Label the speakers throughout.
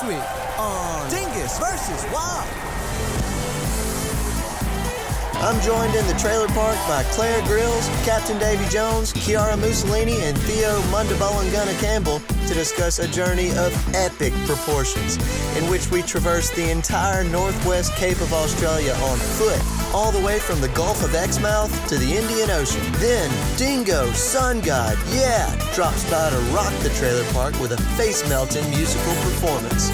Speaker 1: This week on Dingus versus Wild. I'm joined in the trailer park by Claire Grills, Captain Davey Jones, Chiara Bussini, and Theo Campbell to discuss a journey of epic proportions in which we traverse the entire northwest Cape of Australia on foot, all the way from the Gulf of Exmouth to the Indian Ocean. Then, Dingo Sungod YEAH drops by to rock the trailer park with a face-melting musical performance.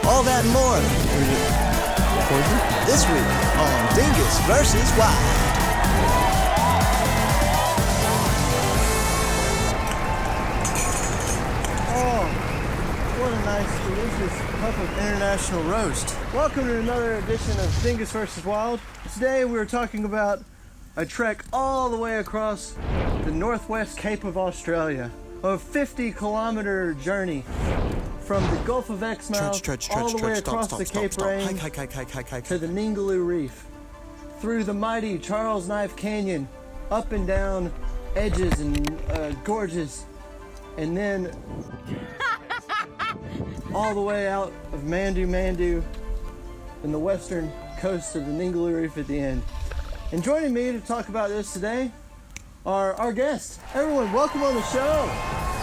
Speaker 1: All that and more this week on Dingus versus Wild. What a nice, delicious cup of international roast. Welcome to another edition of Dingus vs. Wild. Today we're talking about a trek all the way across the northwest Cape of Australia. A 50-kilometer journey from the Gulf of Exmouth all the way across the Cape Range to the Ningaloo Reef, through the mighty Charles Knife Canyon, up and down edges and gorges, and then all the way out of Mandu and the western coast of the Ningaloo Reef at the end. And joining me to talk about this today are our guests. Everyone, welcome on the show.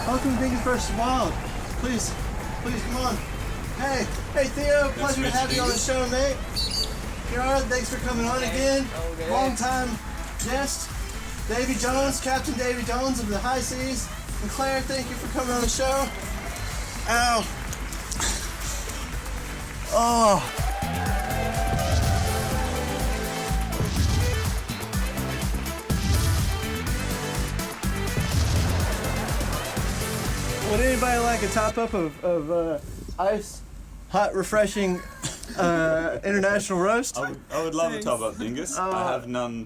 Speaker 1: Welcome to Dingus vs. Wild. Please come on. Hey Theo, pleasure to have you on the show, mate. Chiara, thanks for coming on again. Long time guest. Davey Jones, Captain Davey Jones of the High Seas. And Claire, thank you for coming on the show. Ow. Oh. Would anybody like a top-up of ice, hot, refreshing international roast?
Speaker 2: I would love a top-up, Dingus. I have no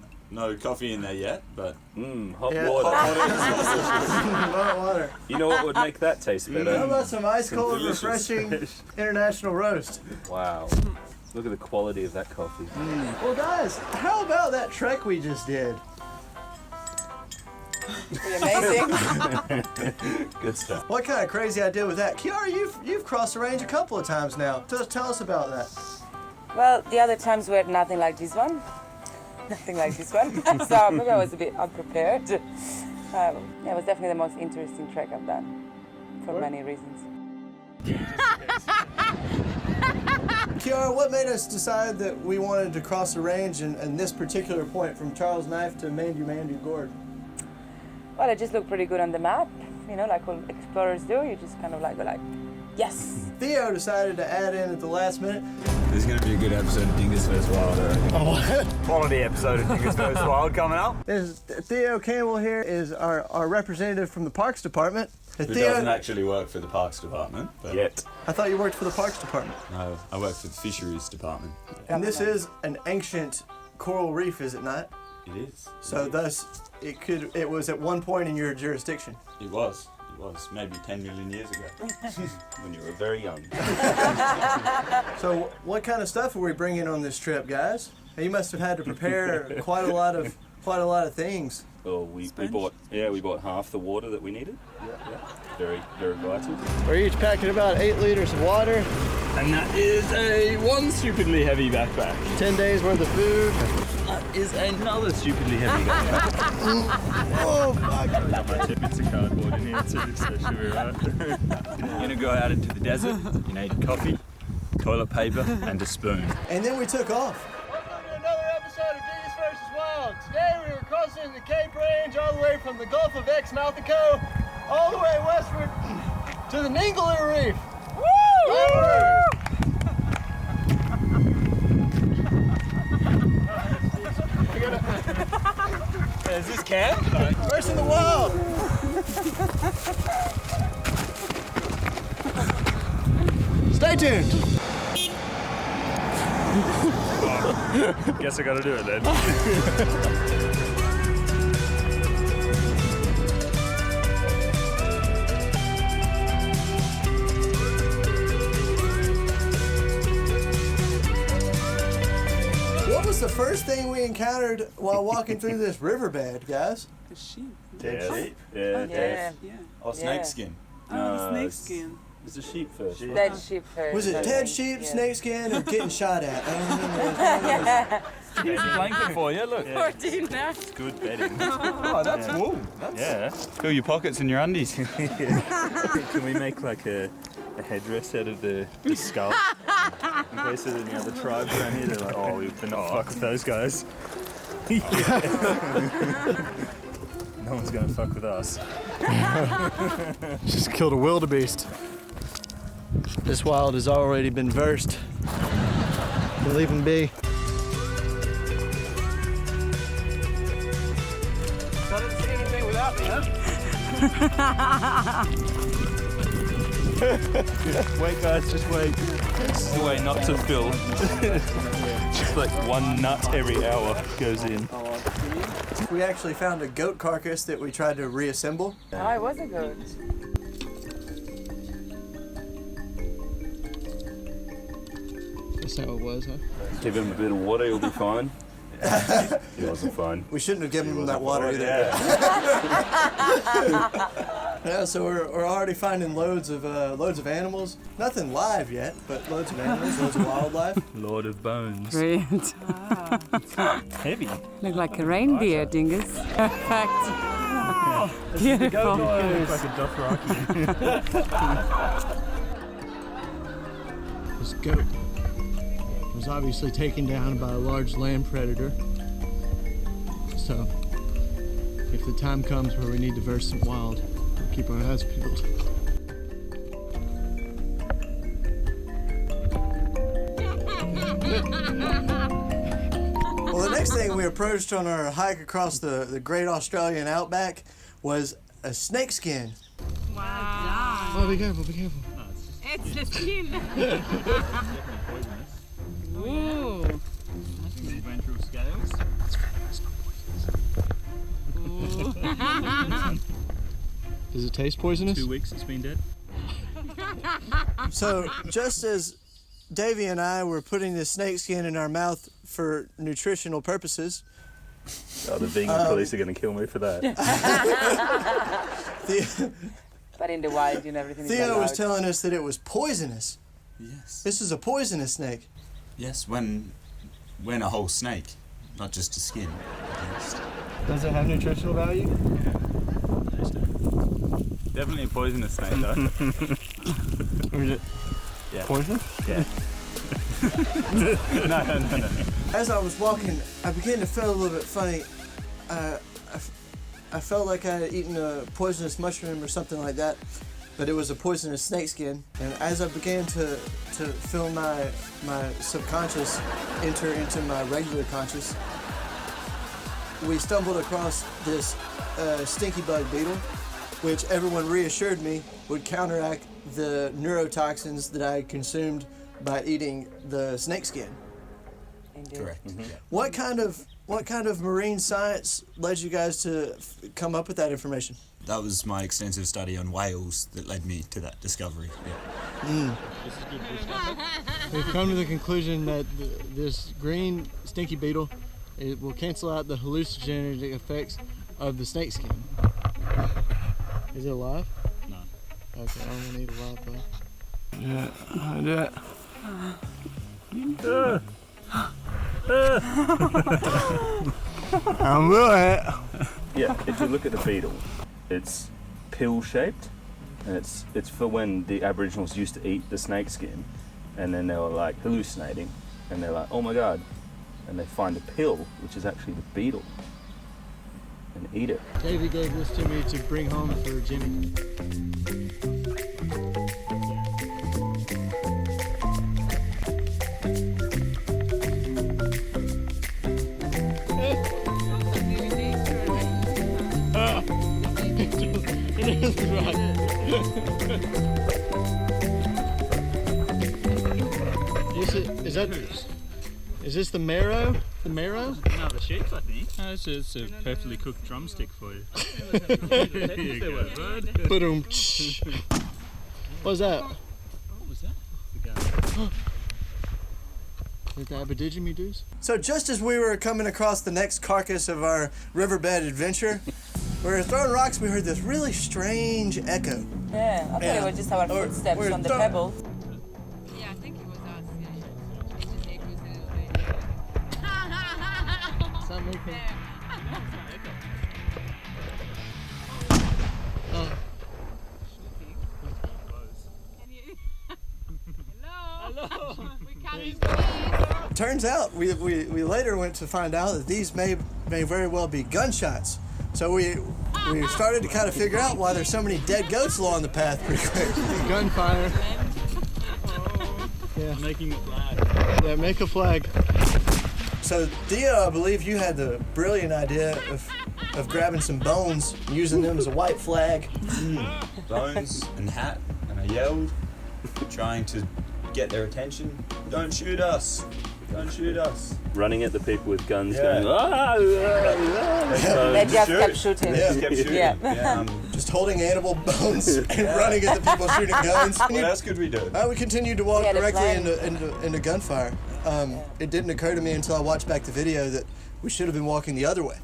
Speaker 2: coffee in there yet, but
Speaker 3: hot water.
Speaker 1: Hot water.
Speaker 3: You know what would make that taste better?
Speaker 1: How about some ice-cold, refreshing international roast?
Speaker 3: Wow. Look at the quality of that coffee.
Speaker 1: Well, guys, how about that trek we just did?
Speaker 4: Amazing.
Speaker 3: Good stuff.
Speaker 1: What kind of crazy idea was that? Chiara, you've crossed the range a couple of times now. Tell us about that.
Speaker 4: Well, the other times were nothing like this one. Nothing like this one. So maybe I was a bit unprepared. It was definitely the most interesting trek I've done for many reasons.
Speaker 1: Chiara, what made us decide that we wanted to cross the range and this particular point from Charles Knife to Mandu Gorge?
Speaker 4: Well, it just looked pretty good on the map. You know, like all explorers do. You just kind of like go like, yes.
Speaker 1: Theo decided to add in at the last minute.
Speaker 2: this is going to be a good episode of Dingus vs. Wild.
Speaker 5: Quality episode of Dingus vs. Wild coming up.
Speaker 1: Theo Campbell here is our representative from the Parks Department.
Speaker 2: Who doesn't actually work for the Parks Department. But
Speaker 3: Yet.
Speaker 1: I thought you worked for the Parks Department.
Speaker 2: No, I work for the Fisheries Department.
Speaker 1: And this is an ancient coral reef, is it not?
Speaker 2: It is.
Speaker 1: So thus, it was at one point in your jurisdiction.
Speaker 2: It was maybe 10 million years ago.
Speaker 3: When you were very young.
Speaker 1: So what kind of stuff are we bringing on this trip, guys? You must have had to prepare quite a lot of things.
Speaker 3: Well, we bought half the water that we needed. Yeah. Very, very vital.
Speaker 1: We're each packing about 8 liters of water.
Speaker 3: And that is one stupidly heavy backpack.
Speaker 1: 10 days worth of food.
Speaker 3: That is another stupidly heavy backpack.
Speaker 1: Oh, fuck.
Speaker 3: My two bits of cardboard in here too, so should be right. You're gonna go out into the desert. You need coffee, toilet paper, and a spoon.
Speaker 1: And then we took off.
Speaker 6: Welcome to another episode of Dingus vs. Wild. Today we are crossing the Cape Range all the way from the Gulf of Exmouth all the way westward to the Ningaloo Reef. Woo!
Speaker 5: Is this camp?
Speaker 1: First in the wild. Stay tuned.
Speaker 3: Guess I gotta do it then.
Speaker 1: What was the first thing we encountered while walking through this riverbed, guys?
Speaker 7: The sheep.
Speaker 3: Dead sheep.
Speaker 4: Yeah.
Speaker 2: Or snake skin.
Speaker 7: Oh, the snake skin.
Speaker 3: It's a sheep first.
Speaker 4: Dead sheep first.
Speaker 1: Was it
Speaker 4: I
Speaker 1: dead
Speaker 4: think,
Speaker 1: sheep,
Speaker 4: yeah.
Speaker 1: snake skin, or getting shot at? I don't remember.
Speaker 3: There's a blanket for you, look.
Speaker 7: For dinner.
Speaker 3: It's good bedding.
Speaker 2: Oh, that's wool.
Speaker 3: Yeah. Fill your pockets and your undies. Can we make like a headdress out of the skull? In case there's any other tribes around here, they're like, oh, we better not fuck with those guys. No one's gonna fuck with us.
Speaker 1: Just killed a wildebeest. This wild has already been versed. We'll leave him be.
Speaker 6: So I didn't see anything without me, huh?
Speaker 3: Wait, guys, just wait. This is the way not to fill. Just like one nut every hour goes in.
Speaker 1: We actually found a goat carcass that we tried to reassemble.
Speaker 4: Oh, it was a goat.
Speaker 1: That's how it was, huh?
Speaker 3: Give him a bit of water, he'll be fine. He wasn't fine.
Speaker 1: We shouldn't have given him that water either.
Speaker 3: Yeah.
Speaker 1: Yeah, so we're already finding loads of animals. Nothing live yet, but loads of animals, loads of wildlife.
Speaker 3: Lord of Bones.
Speaker 7: Brilliant.
Speaker 3: Heavy.
Speaker 7: Look like a reindeer, Dingus. Perfect. Beautiful.
Speaker 3: Looks like a Dothraki.
Speaker 1: This goat was obviously taken down by a large land predator. So, if the time comes where we need to verse some wild, we'll keep our eyes peeled. Well, the next thing we approached on our hike across the great Australian outback was a snake skin.
Speaker 7: Wow.
Speaker 1: Oh, be careful, be careful.
Speaker 7: It's the skin. Ooh.
Speaker 3: Ventral scales.
Speaker 1: Does it taste poisonous?
Speaker 3: 2 weeks it's been dead.
Speaker 1: So, just as Davey and I were putting the snake skin in our mouth for nutritional purposes,
Speaker 3: Oh, the vegan police are going to kill me for that.
Speaker 4: But in the wild, you know, everything is
Speaker 1: Theo was
Speaker 4: allowed.
Speaker 1: telling us that it was poisonous.
Speaker 2: Yes.
Speaker 1: This is a poisonous snake.
Speaker 2: Yes, when a whole snake, not just a skin. Yes.
Speaker 1: Does it have nutritional value?
Speaker 3: Definitely a poisonous snake, though.
Speaker 1: Or is it poisonous?
Speaker 3: Yeah. No.
Speaker 1: As I was walking, I began to feel a little bit funny. I felt like I had eaten a poisonous mushroom or something like that, but it was a poisonous snake skin. And as I began to feel my subconscious enter into my regular conscious, we stumbled across this stinky bug beetle, which everyone reassured me would counteract the neurotoxins that I consumed by eating the snake skin.
Speaker 4: Indeed.
Speaker 2: Correct.
Speaker 3: Mm-hmm.
Speaker 2: Yeah.
Speaker 1: What kind of marine science led you guys to come up with that information?
Speaker 2: That was my extensive study on whales that led me to that discovery. Yeah.
Speaker 1: We've come to the conclusion that this green stinky beetle, it will cancel out the hallucinogenic effects of the snake skin. Is it alive?
Speaker 3: No.
Speaker 1: Okay, I don't want to eat alive though. I'm willing.
Speaker 3: Yeah, if you look at the beetle, it's pill-shaped, and it's for when the Aboriginals used to eat the snake skin, and then they were like hallucinating, and they're like, oh my god, and they find a pill, which is actually the beetle, and eat it.
Speaker 1: Davey gave this to me to bring home for Jimmy. Is this the marrow? The marrow?
Speaker 3: No, the sheep, I think. No, it's a perfectly cooked drumstick for you. There you go, bud.
Speaker 1: Boom. What was that?
Speaker 3: What was that?
Speaker 1: Is the Aborigine dudes? So just as we were coming across the next carcass of our riverbed adventure, we were throwing rocks, we heard this really strange echo.
Speaker 4: Yeah, I thought it was just our footsteps
Speaker 1: we're
Speaker 4: on the
Speaker 1: done.
Speaker 4: pebbles.
Speaker 7: Yeah, I think it was us. Yeah. It just echoes a little bit.
Speaker 6: It's not making.
Speaker 7: Can you? Hello. We can't even breathe.
Speaker 1: Turns out, we later went to find out that these may very well be gunshots. So we started to kind of figure out why there's so many dead goats along the path pretty quick.
Speaker 6: Gunfire.
Speaker 5: Yeah. Making a flag.
Speaker 6: Yeah, make a flag.
Speaker 1: So Theo, I believe you had the brilliant idea of grabbing some bones and using them as a white flag.
Speaker 2: Bones and hat, and I yelled, trying to get their attention. Don't shoot us! Don't shoot us!
Speaker 3: Running at the people with guns,
Speaker 2: Yeah.
Speaker 3: going, ah,
Speaker 4: They just kept shooting.
Speaker 2: They just kept shooting.
Speaker 4: Yeah.
Speaker 1: Just holding animal bones and running at the people shooting guns.
Speaker 2: What else could we do?
Speaker 1: We continued to walk
Speaker 4: We had a
Speaker 1: directly
Speaker 4: plan.
Speaker 1: into gunfire. It didn't occur to me until I watched back the video that we should have been walking the other way.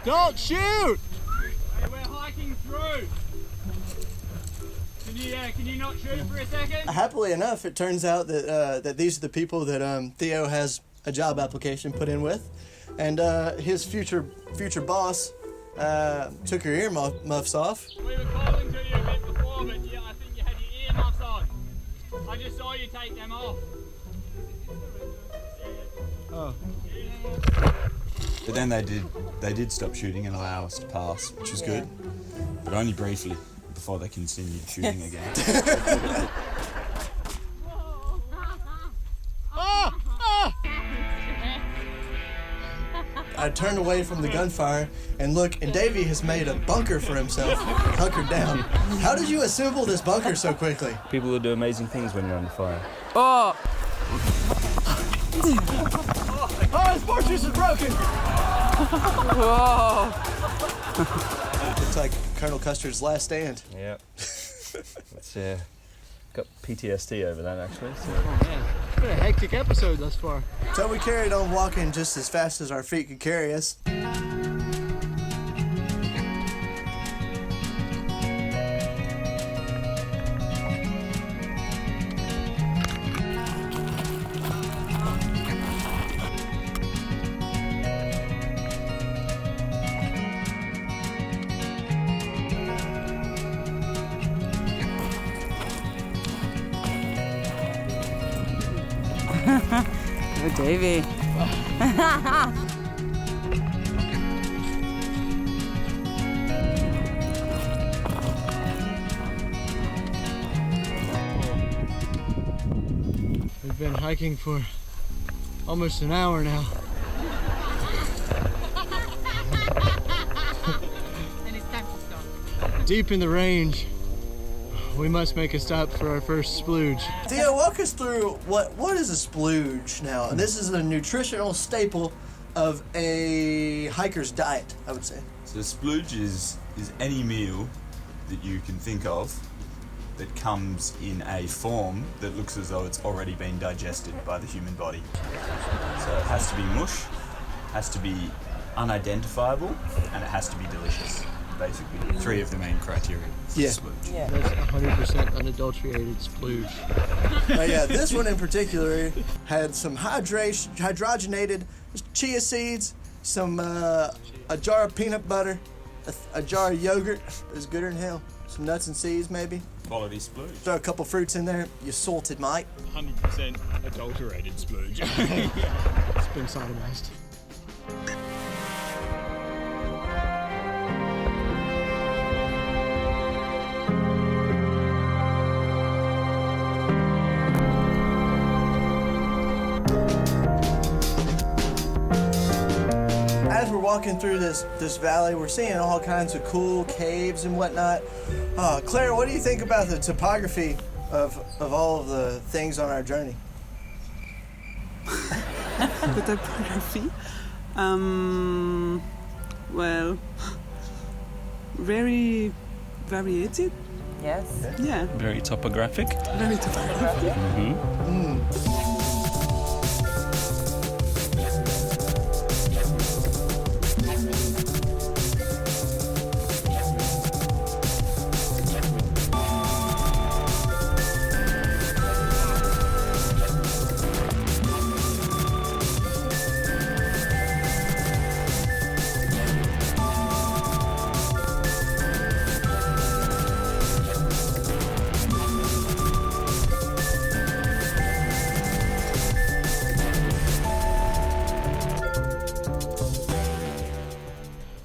Speaker 6: Don't shoot!
Speaker 5: Hey, we're hiking through. Can you not shoot for a second?
Speaker 1: Happily enough, it turns out that these are the people that Theo has a job application put in with, and his future boss took her earmuffs off.
Speaker 5: We were calling to you a bit before, but yeah, I think you had your earmuffs on. I just saw you take them off.
Speaker 6: Oh.
Speaker 2: But then they did stop shooting and allow us to pass, which was good, but only briefly before they continued shooting again.
Speaker 1: I turned away from the gunfire and look, and Davey has made a bunker for himself, hunkered down. How did you assemble this bunker so quickly?
Speaker 3: people will do amazing things when you're under fire.
Speaker 7: Oh,
Speaker 1: Oh, his fortress is broken!
Speaker 7: whoa.
Speaker 1: Looks like Colonel Custer's last stand.
Speaker 3: Yeah. It's got PTSD over that actually. So.
Speaker 6: Oh man, it's been a hectic episode thus far.
Speaker 1: So we carried on walking just as fast as our feet could carry us.
Speaker 7: Oh, Davey.
Speaker 6: We've been hiking for almost an hour now.
Speaker 7: And it's time to stop.
Speaker 6: Deep in the range. We must make a stop for our first splooge.
Speaker 1: Theo, walk us through what is a splooge now? And this is a nutritional staple of a hiker's diet, I would say.
Speaker 2: So splooge is any meal that you can think of that comes in a form that looks as though it's already been digested by the human body. So it has to be mush, has to be unidentifiable, and it has to be delicious. Basically, three of the main criteria for
Speaker 1: Yeah.
Speaker 2: splooge.
Speaker 4: Yeah.
Speaker 6: That's 100% unadulterated splooge.
Speaker 1: Yeah, this one in particular had some hydrogenated chia seeds, some a jar of peanut butter, a jar of yogurt. It was gooder than hell. Some nuts and seeds maybe.
Speaker 2: Quality splooge.
Speaker 1: Throw a couple fruits in there. You salted mite.
Speaker 5: 100% adulterated splooge.
Speaker 6: It's been sodomized.
Speaker 1: As we're walking through this valley, we're seeing all kinds of cool caves and whatnot. Claire, what do you think about the topography of all of the things on our journey?
Speaker 8: The topography. Well, very varied.
Speaker 4: Yes.
Speaker 8: Yeah,
Speaker 3: Very topographic.
Speaker 8: very topographic.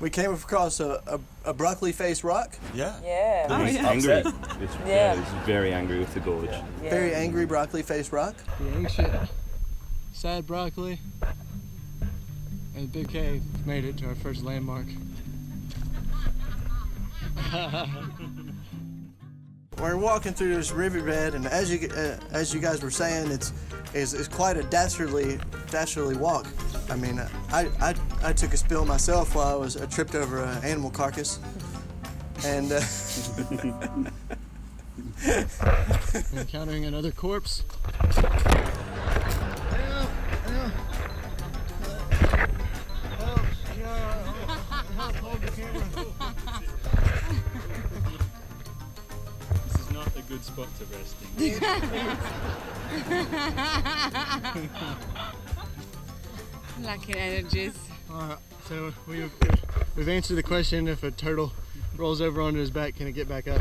Speaker 1: We came across a broccoli-faced rock.
Speaker 2: Yeah.
Speaker 4: Yeah.
Speaker 8: Oh,
Speaker 3: He's
Speaker 8: yeah.
Speaker 3: angry.
Speaker 4: Yeah.
Speaker 3: He's very angry with the gorge.
Speaker 4: Yeah.
Speaker 1: Very angry broccoli-faced rock.
Speaker 6: The ancient sad broccoli and the big cave made it to our first landmark.
Speaker 1: We're walking through this riverbed, and as you guys were saying, it's quite a dastardly walk. I mean, I took a spill myself while I tripped over an animal carcass, and
Speaker 6: Encountering another corpse. Hold the camera.
Speaker 3: This is not a good spot to rest in.
Speaker 7: Lacking energies.
Speaker 6: Alright, so we've answered the question: if a turtle rolls over onto his back, can it get back up?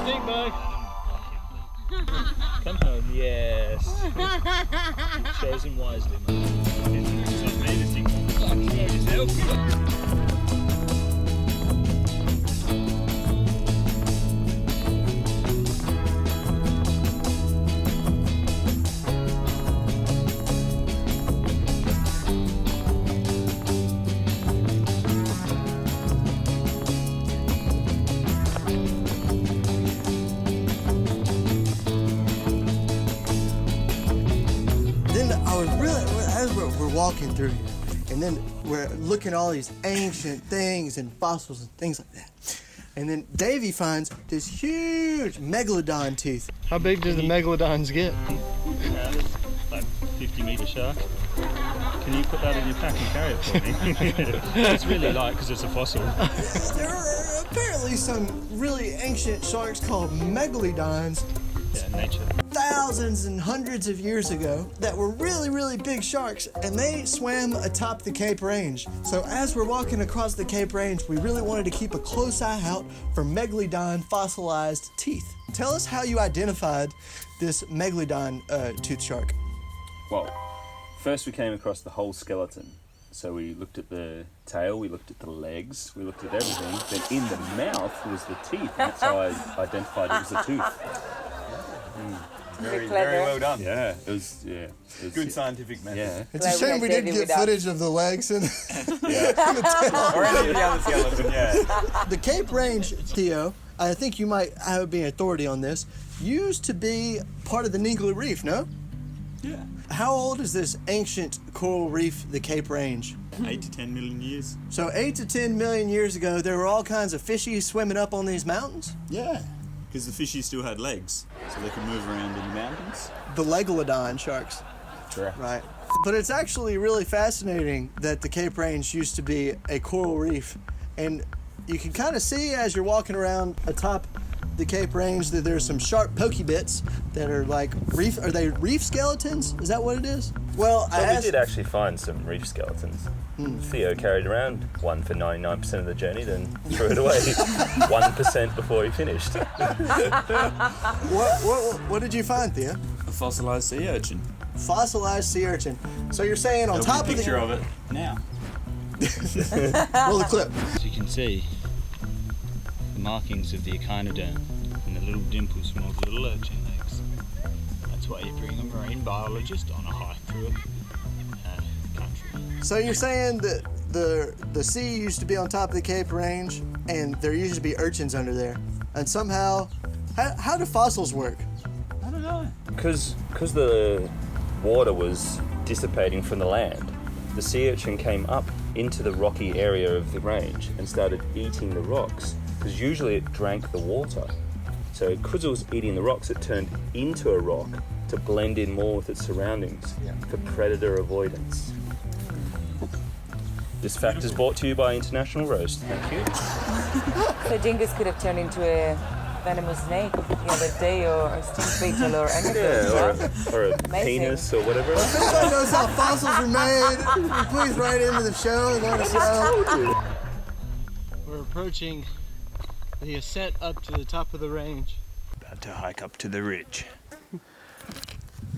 Speaker 6: Stink bug.
Speaker 3: Come home, yes. Chosen wisely,
Speaker 1: then I was really, as we're walking through here, and then we're looking at all these ancient things and fossils and things like that. And then Davey finds this huge megalodon tooth.
Speaker 6: How big does the megalodons get?
Speaker 3: Like 50-meter shark. Can you put that in your pack and carry it for me? It's really light because it's a fossil.
Speaker 1: There are apparently some really ancient sharks called megalodons
Speaker 3: Yeah, nature.
Speaker 1: thousands and hundreds of years ago that were really big sharks, and they swam atop the Cape Range. So as we're walking across the Cape Range, we really wanted to keep a close eye out for megalodon fossilized teeth. Tell us how you identified this megalodon tooth shark.
Speaker 3: Well, first we came across the whole skeleton. So we looked at the tail, we looked at the legs, we looked at everything. Then in the mouth was the teeth, and that's how I identified it was a tooth.
Speaker 2: Very
Speaker 4: clever.
Speaker 2: well done.
Speaker 3: Yeah, it was
Speaker 2: Good scientific method.
Speaker 3: Yeah.
Speaker 1: It's
Speaker 4: Glad
Speaker 1: a shame we
Speaker 4: we
Speaker 1: didn't
Speaker 4: had
Speaker 1: get
Speaker 4: Davey with
Speaker 1: footage of the legs and
Speaker 2: Or any of the other skeleton, yeah.
Speaker 1: the Cape Range, Theo. I think you might be an authority on this. Used to be part of the Dingus Reef, no?
Speaker 2: Yeah.
Speaker 1: How old is this ancient coral reef, the Cape Range?
Speaker 2: 8 to 10 million years.
Speaker 1: So 8 to 10 million years ago, there were all kinds of fishies swimming up on these mountains?
Speaker 2: Yeah. Because the fishies still had legs, so they could move around in the mountains.
Speaker 1: The Legalodon sharks.
Speaker 3: Correct.
Speaker 1: Right. But it's actually really fascinating that the Cape Range used to be a coral reef. And you can kind of see as you're walking around atop the Cape Range that there's some sharp pokey bits that are like reef. Are they reef skeletons? Is that what it is? Well, I
Speaker 3: Well, we
Speaker 1: asked,
Speaker 3: did actually find some reef skeletons. Theo carried around one for 99% of the journey, then threw it away 1% before he finished.
Speaker 1: what did you find, Theo?
Speaker 2: A fossilized sea urchin.
Speaker 1: Fossilized sea urchin. So you're saying on
Speaker 2: There'll
Speaker 1: top
Speaker 2: be a
Speaker 1: of
Speaker 2: picture
Speaker 1: the
Speaker 2: of it now.
Speaker 1: roll the clip.
Speaker 9: As you can see, the markings of the echinoderm and the little dimples from all the little urchin legs. That's why you bring a marine biologist on a hike through a country.
Speaker 1: So you're saying that the sea used to be on top of the Cape Range, and there used to be urchins under there, and somehow, how do fossils work?
Speaker 2: I don't know.
Speaker 3: Because the water was dissipating from the land, the sea urchin came up into the rocky area of the range and started eating the rocks, because usually it drank the water. So because it was eating the rocks, it turned into a rock to blend in more with its surroundings for predator avoidance. This fact is brought to you by International Roast. Thank you.
Speaker 4: So Dingus could have turned into a venomous snake the other day, or a stink beetle, or anything.
Speaker 3: Yeah, or a penis or whatever.
Speaker 1: If anybody knows how fossils are made, please write into the show and let us know.
Speaker 6: We're approaching the ascent up to the top of the range.
Speaker 9: About to hike up to the ridge.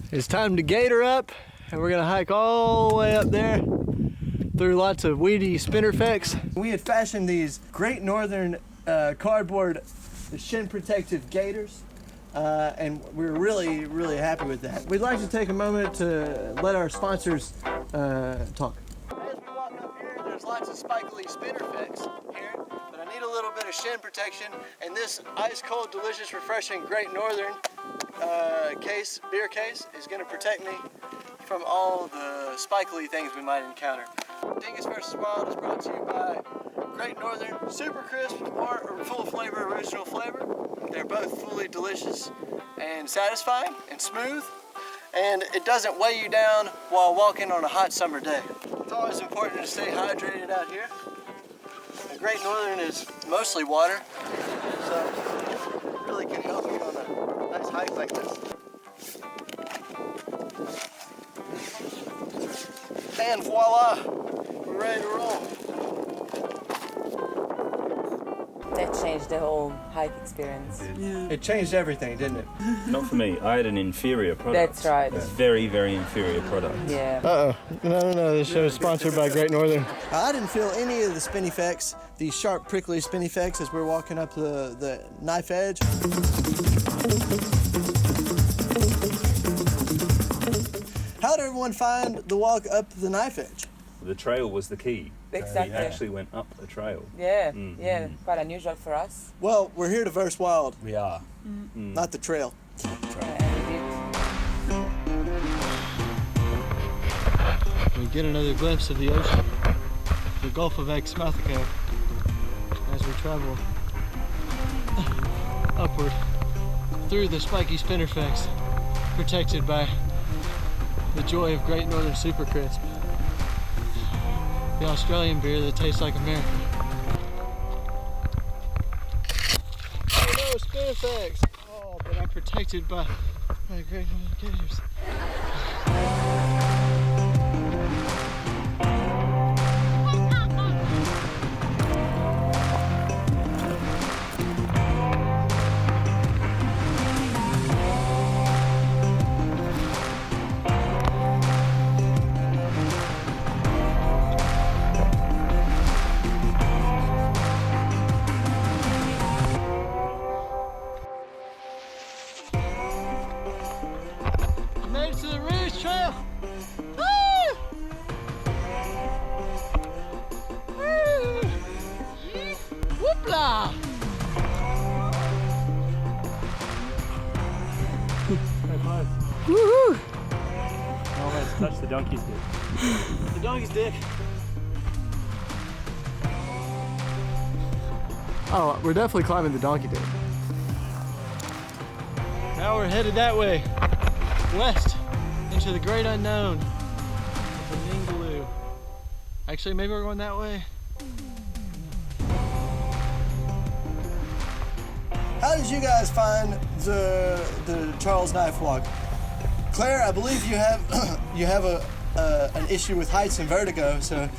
Speaker 1: It's time to gator up, and we're gonna hike all the way up there through lots of weedy spinnerfects. We had fashioned these Great Northern cardboard shin protective gaiters, and we're really, really happy with that. We'd like to take a moment to let our sponsors talk. As we walk up here, there's lots of spikily spinnerfects here, but I need a little bit of shin protection, and this ice cold, delicious, refreshing Great Northern beer case is going to protect me from all the spikily things we might encounter. Dingus vs. Wild is brought to you by Great Northern Super Crisp or Full Flavor Original Flavor. They're both fully delicious and satisfying and smooth, and it doesn't weigh you down while walking on a hot summer day. It's always important to stay hydrated out here. The Great Northern is mostly water, so it really can help you on a nice hike like this. And voila, we're ready to roll.
Speaker 4: That changed the whole hike experience.
Speaker 8: Yeah.
Speaker 1: It changed everything, didn't it?
Speaker 3: Not for me. I had an inferior product.
Speaker 4: That's right.
Speaker 3: It's very, very inferior product.
Speaker 4: Yeah.
Speaker 1: Uh-oh. No. This show is sponsored by Great Northern. I didn't feel any of the spin effects, these sharp, prickly spin effects as we're walking up the knife edge. How did everyone find the walk up the knife edge?
Speaker 3: The trail was the key.
Speaker 4: Exactly.
Speaker 3: We actually went up the trail.
Speaker 4: Yeah, yeah, quite unusual for us.
Speaker 1: Well, we're here to verse wild,
Speaker 2: We are.
Speaker 1: not the trail.
Speaker 6: We get another glimpse of the ocean, the Gulf of Exmouth, as we travel upward through the spiky spinnerfects, protected by the joy of Great Northern Super Crisp, the Australian beer that tastes like America. Oh no, spinnerfects! Oh, but I'm protected by Great Northern gators. Made it to the Ridge Trail. Woo! Woo! Whoopla! Woohoo!
Speaker 9: Almost touched the donkey's dick.
Speaker 6: The donkey's dick.
Speaker 1: Oh, we're definitely climbing the donkey dick.
Speaker 6: Now we're headed that way, west, into the great unknown of the Ningaloo. Actually, maybe we're going that way.
Speaker 1: How did you guys find the Charles Knife Walk? Claire, I believe you have an issue with heights and vertigo, so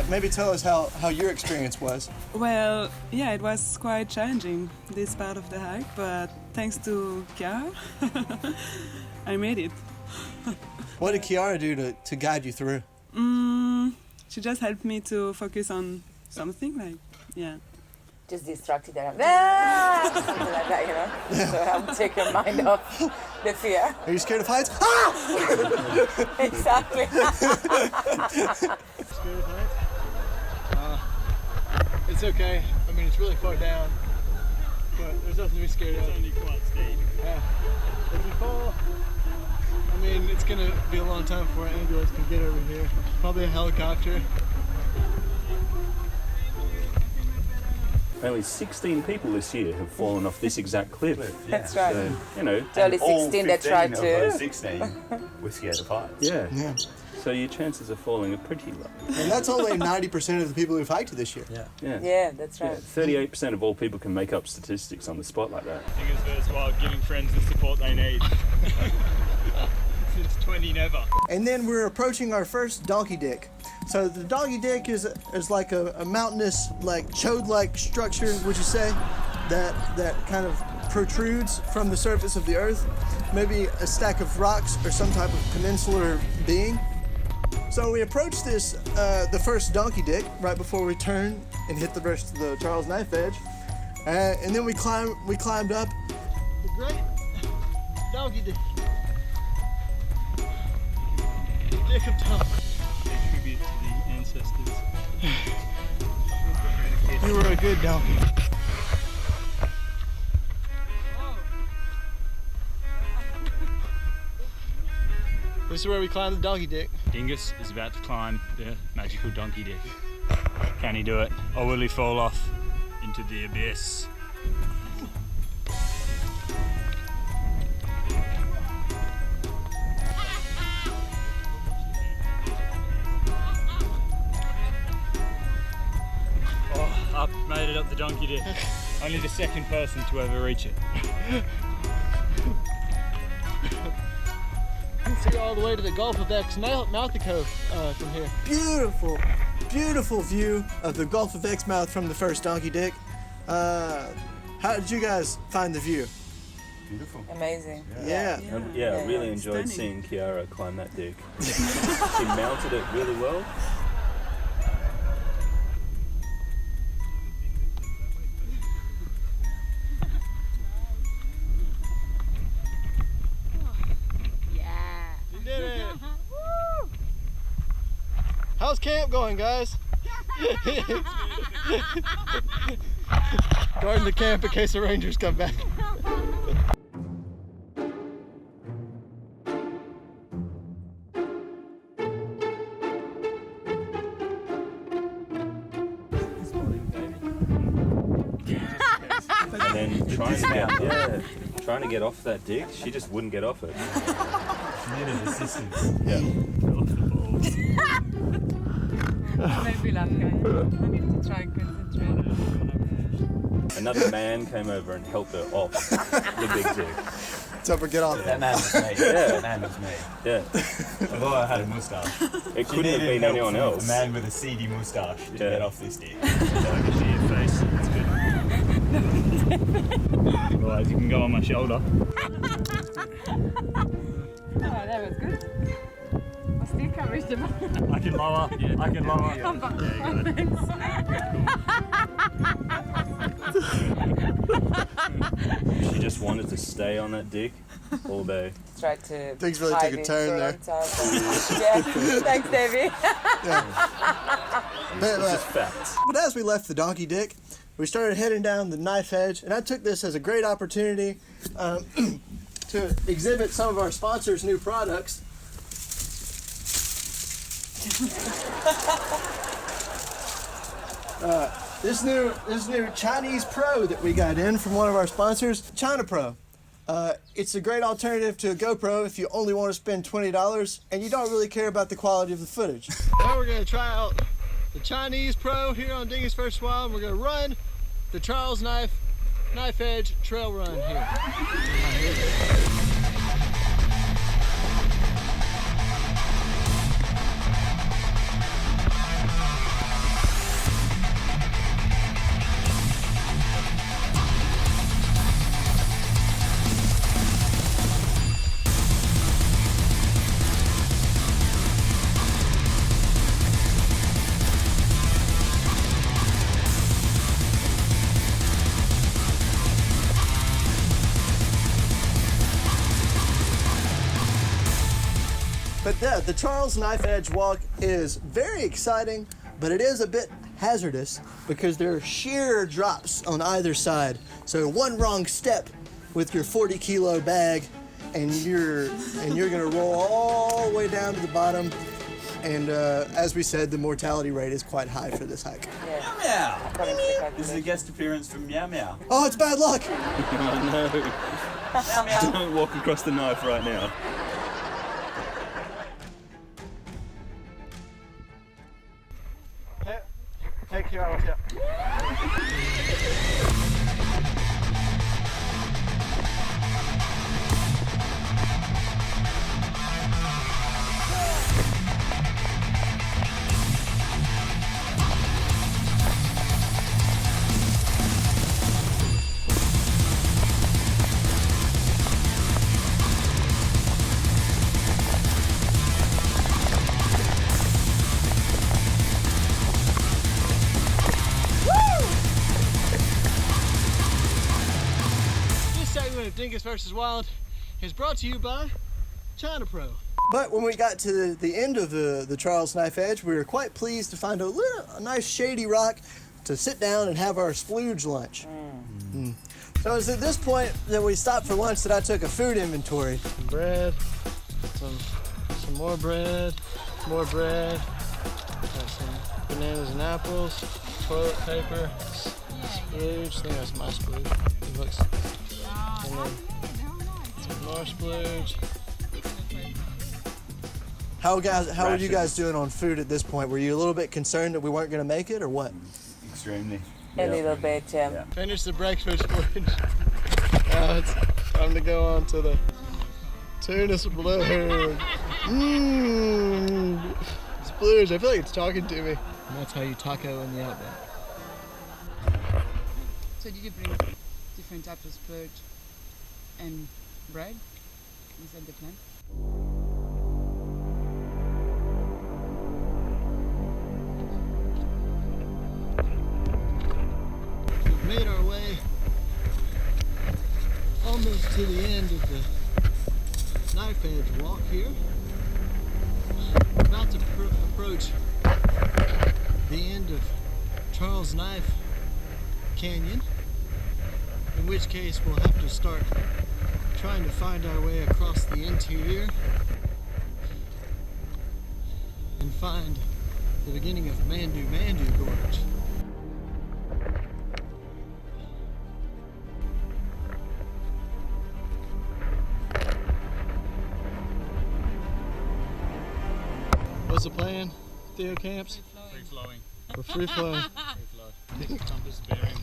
Speaker 1: maybe tell us how your experience was.
Speaker 8: Well, yeah, it was quite challenging, this part of the hike, but thanks to Chiara, I made it.
Speaker 1: What did Chiara do to guide you through?
Speaker 8: She just helped me to focus on something,
Speaker 4: Just distracted her. Something like that, you know? So help take your mind off the fear.
Speaker 1: Are you scared of heights? Ah!
Speaker 4: Exactly.
Speaker 6: Scared of heights? It's okay. I mean, it's really far down, but there's nothing to be scared of.
Speaker 9: It's only quite steep.
Speaker 6: Yeah. If you fall, I mean, it's gonna be a long time before an ambulance can get over here. Probably a helicopter.
Speaker 3: Only 16 people this year have fallen off this exact cliff.
Speaker 4: That's right.
Speaker 3: So, you know,
Speaker 4: It's only 16 that tried
Speaker 2: Of those
Speaker 4: to.
Speaker 2: 16 were scared of heights.
Speaker 3: yeah.
Speaker 1: Yeah.
Speaker 3: So your chances of falling are pretty low.
Speaker 1: And that's only 90% of the people who've hiked this year.
Speaker 3: Yeah.
Speaker 4: Yeah, that's
Speaker 3: Yeah,
Speaker 4: right.
Speaker 3: 38% of all people can make up statistics on the spot like that.
Speaker 9: Dingus versus Wild, giving friends the support they need. Since 20 never.
Speaker 1: And then we're approaching our first donkey dick. So the donkey dick is like a mountainous, like chode-like structure, would you say, that kind of protrudes from the surface of the earth, maybe a stack of rocks or some type of peninsular being. So we approached this, the first donkey dick, right before we turned and hit the rest of the Charles Knife Edge, and then we climbed up.
Speaker 6: The great donkey dick. Dick of Tom.
Speaker 9: Tribute to the ancestors.
Speaker 6: You were a good donkey. This is where we climbed the donkey dick.
Speaker 9: Dingus is about to climb the magical donkey dick. Can he do it? Or will he fall off into the abyss? Oh, up, made it up the donkey dick. Only the second person to ever reach it.
Speaker 6: You can see all the way to the Gulf of Exmouth from here.
Speaker 1: Beautiful, beautiful view of the Gulf of Exmouth from the first donkey dick. How did you guys find the view?
Speaker 2: Beautiful.
Speaker 4: Amazing.
Speaker 1: Yeah.
Speaker 3: Yeah, I really
Speaker 4: Yeah,
Speaker 3: enjoyed
Speaker 8: stunning.
Speaker 3: seeing Chiara climb that dick. She mounted it really well.
Speaker 7: Yeah.
Speaker 6: You did it. How's camp going, guys? Guarding the camp in case the Rangers come back.
Speaker 3: And then trying to get off that dick, she just wouldn't get off it.
Speaker 2: Needed assistance.
Speaker 8: Maybe laugh, guys. I need to try and concentrate.
Speaker 3: Another man came over and helped her off the big dick.
Speaker 1: It's up or get off.
Speaker 2: That man was me.
Speaker 3: Yeah.
Speaker 2: That man was me.
Speaker 3: Yeah.
Speaker 2: Although I had a moustache.
Speaker 3: It couldn't have been anyone
Speaker 2: A
Speaker 3: else.
Speaker 2: man with a seedy moustache to
Speaker 3: Yeah.
Speaker 2: get off this dick.
Speaker 9: So I can see your face. It's good. Otherwise, you can go on my shoulder.
Speaker 8: Oh, that was good. I still can't reach them.
Speaker 9: I can lower. I can lower.
Speaker 3: She just wanted to stay on that dick all day.
Speaker 4: Tried to.
Speaker 1: Things really
Speaker 4: hide
Speaker 1: took a
Speaker 4: it
Speaker 1: turn
Speaker 4: for a
Speaker 1: there.
Speaker 4: long time, but- yeah. Thanks, Davey.
Speaker 1: But,
Speaker 3: It's just facts.
Speaker 1: but as we left the donkey dick, we started heading down the knife edge, and I took this as a great opportunity to exhibit some of our sponsors' new products. This new Chinese Pro that we got in from one of our sponsors, China Pro. It's a great alternative to a GoPro if you only want to spend $20 and you don't really care about the quality of the footage.
Speaker 6: Now we're gonna try out the Chinese Pro here on Dingus vs. Wild. We're gonna run the Charles Knife Edge trail run here.
Speaker 1: But the Charles Knife Edge walk is very exciting, but it is a bit hazardous because there are sheer drops on either side. So one wrong step with your 40-kilo bag, and you're gonna roll all the way down to the bottom, And as we said, the mortality rate is quite high for this hike.
Speaker 4: Yeah.
Speaker 2: Meow.
Speaker 4: According to the
Speaker 2: This is a
Speaker 4: calculation.
Speaker 2: guest appearance from Meow Meow.
Speaker 1: Oh, it's bad luck!
Speaker 3: Oh no.
Speaker 2: Meow Meow.
Speaker 3: Don't walk across the knife right now.
Speaker 6: Take care of you. This segment of Dingus vs. Wild is brought to you by China Pro.
Speaker 1: But when we got to the end of the Charles Knife Edge, we were quite pleased to find a nice shady rock to sit down and have our splooge lunch. So it was at this point that we stopped for lunch that I took a food inventory.
Speaker 6: Some bread, some more bread, got some bananas and apples, toilet paper, splooge. I think that's my splooge. It looks. And then some more splooge.
Speaker 1: How are you guys doing on food at this point? Were you a little bit concerned that we weren't going to make it, or what?
Speaker 2: Extremely.
Speaker 4: A little bit,
Speaker 2: Yeah.
Speaker 6: Finish the breakfast splooge. Now it's time to go on to the tuna splooge. Mmm. Splooge. I feel like it's talking to me. And that's how you taco in the outback.
Speaker 7: So did you bring different types of splurge and bread? Is that the plan?
Speaker 6: We've made our way almost to the end of the knife edge walk here. We're about to approach the end of Charles Knife Canyon, in which case we'll have to start trying to find our way across the interior and find the beginning of Mandu Gorge. What's the plan, Theo Camps?
Speaker 9: Free flowing.
Speaker 6: We're free flowing.
Speaker 9: Compass bearing.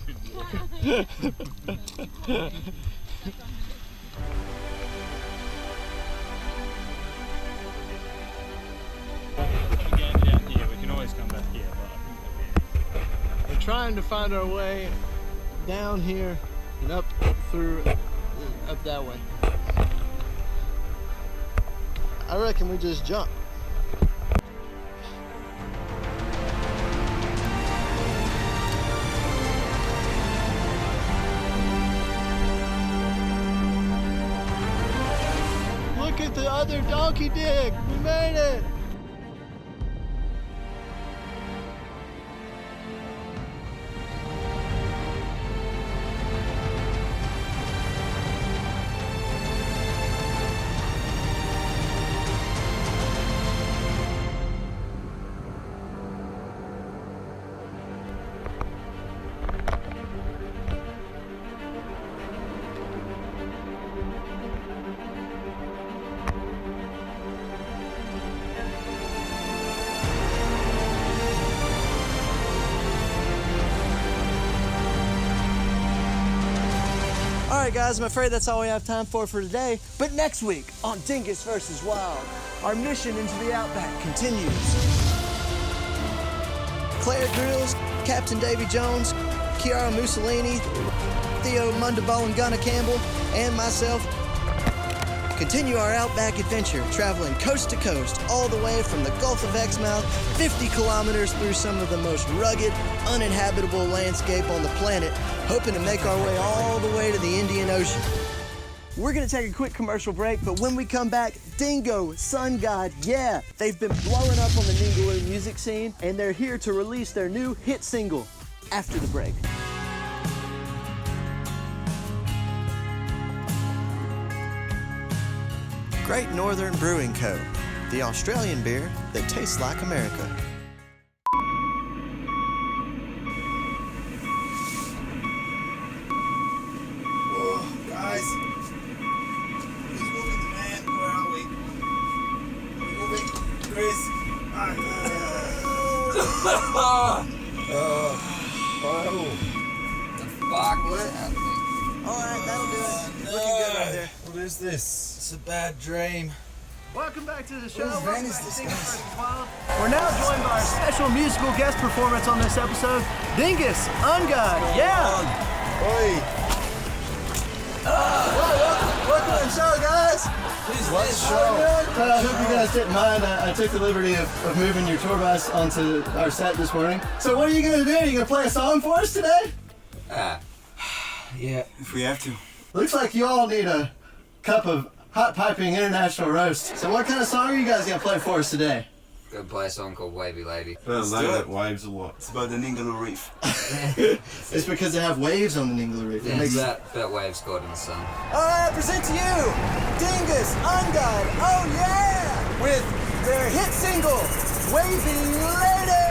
Speaker 9: Again down here, we can always come back here, but I think that'd be
Speaker 6: We're trying to find our way down here and up through, up that way. I reckon we just jump. Look at the other donkey dig! We made it!
Speaker 1: All right, guys, I'm afraid that's all we have time for today. But next week on Dingus vs. Wild, our mission into the outback continues. Claire Grills, Captain Davey Jones, Chiara Bussini, Theo Campbell, and myself continue our outback adventure, traveling coast to coast, all the way from the Gulf of Exmouth, 50 kilometers through some of the most rugged, uninhabitable landscape on the planet, hoping to make our way all the way to the Indian Ocean. We're gonna take a quick commercial break, but when we come back, Dingo Sungod YEAH! They've been blowing up on the Ningaloo music scene, and they're here to release their new hit single after the break. Great Northern Brewing Co. the Australian beer that tastes like America.
Speaker 2: Whoa, guys. Who's moving the man? Where are we? Are we moving? Chris.
Speaker 1: Alright, that'll do it. Looking good right there.
Speaker 2: What is this? It's a bad dream.
Speaker 1: Welcome back to the show.
Speaker 2: Whose van
Speaker 1: Welcome
Speaker 2: is
Speaker 1: back to
Speaker 2: this,
Speaker 1: Dingus
Speaker 2: guys?
Speaker 1: vs. Wild. We're now joined by our special musical guest performance on this episode, Dingus Sungod Yeaah.
Speaker 2: Oi.
Speaker 1: Welcome to the show, guys.
Speaker 2: What show?
Speaker 1: I hope you guys didn't mind. I took the liberty of moving your tour bus onto our set this morning. So what are you going to do? Are you going to play a song for us today?
Speaker 2: Yeah, if we have to.
Speaker 1: Looks like you all need a cup of hot piping international roast. So what kind of song are you guys going to play for us today?
Speaker 10: Gonna play a song called Wavy Lady.
Speaker 2: Let's do it. Waves a lot. It's about the Ningaloo Reef.
Speaker 1: It's because they have waves on the Ningaloo Reef.
Speaker 10: Yeah, it's about waves caught in the sun.
Speaker 1: Alright, I present to you Dingus Sungod, oh yeah! With their hit single, Wavy Lady!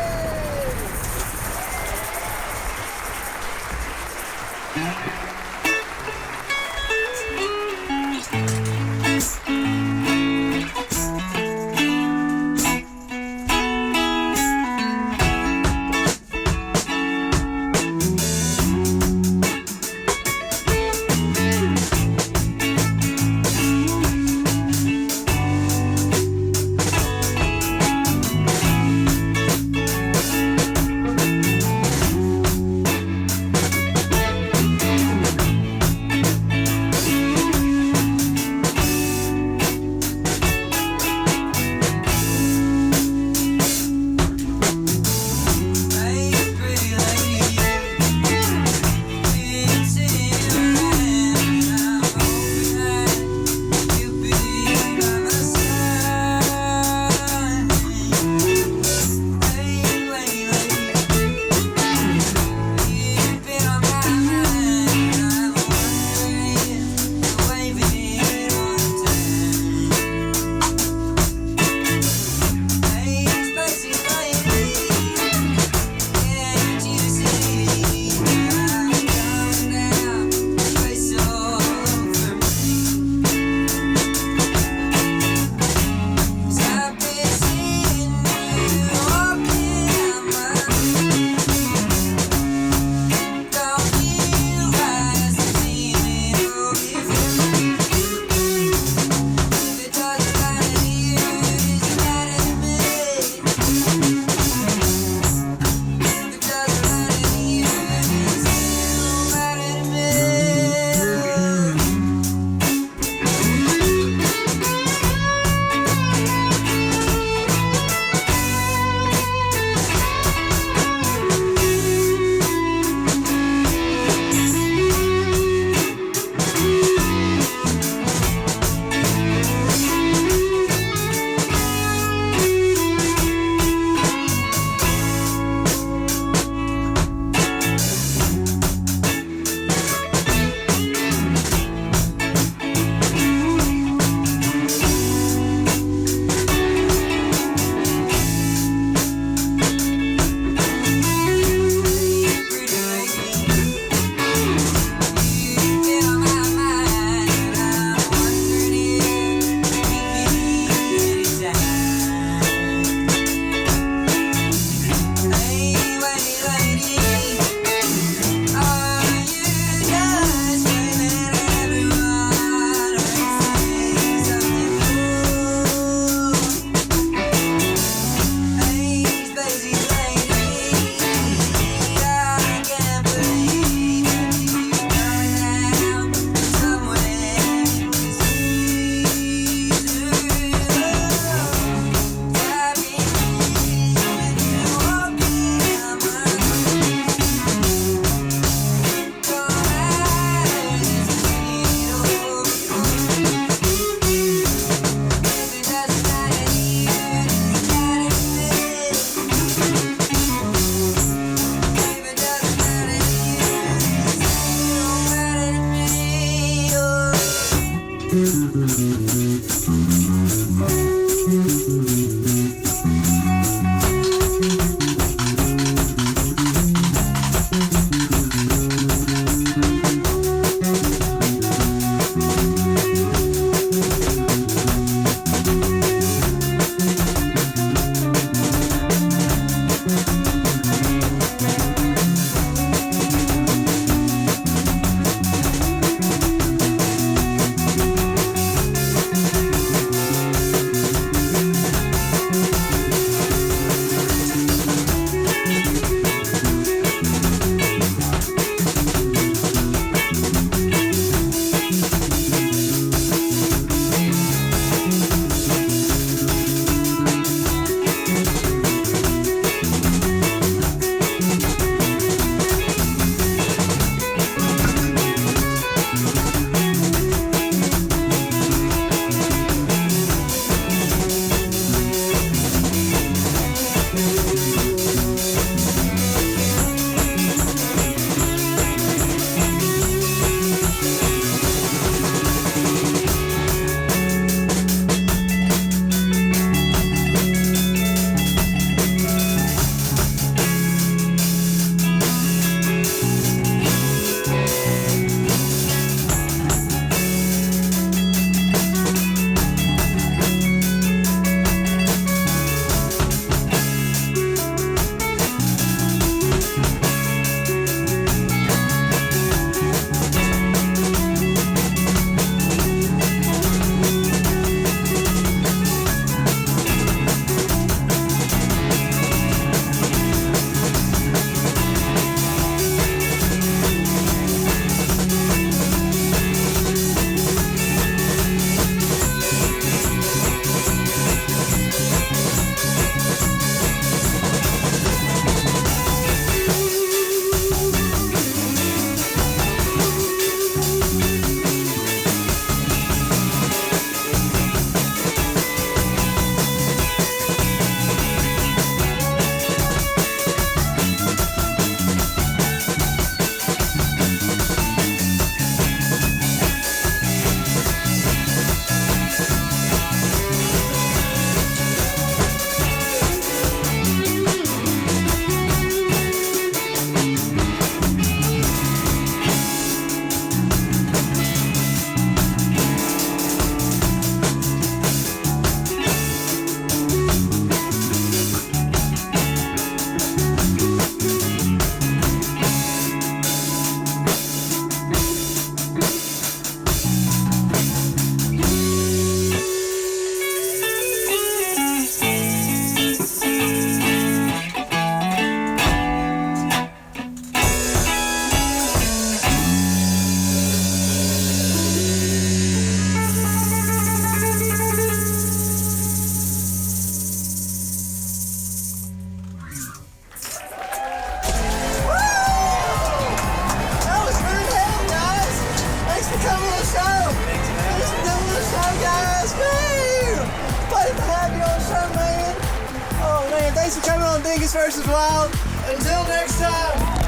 Speaker 1: Dingus versus Wild. Until next time.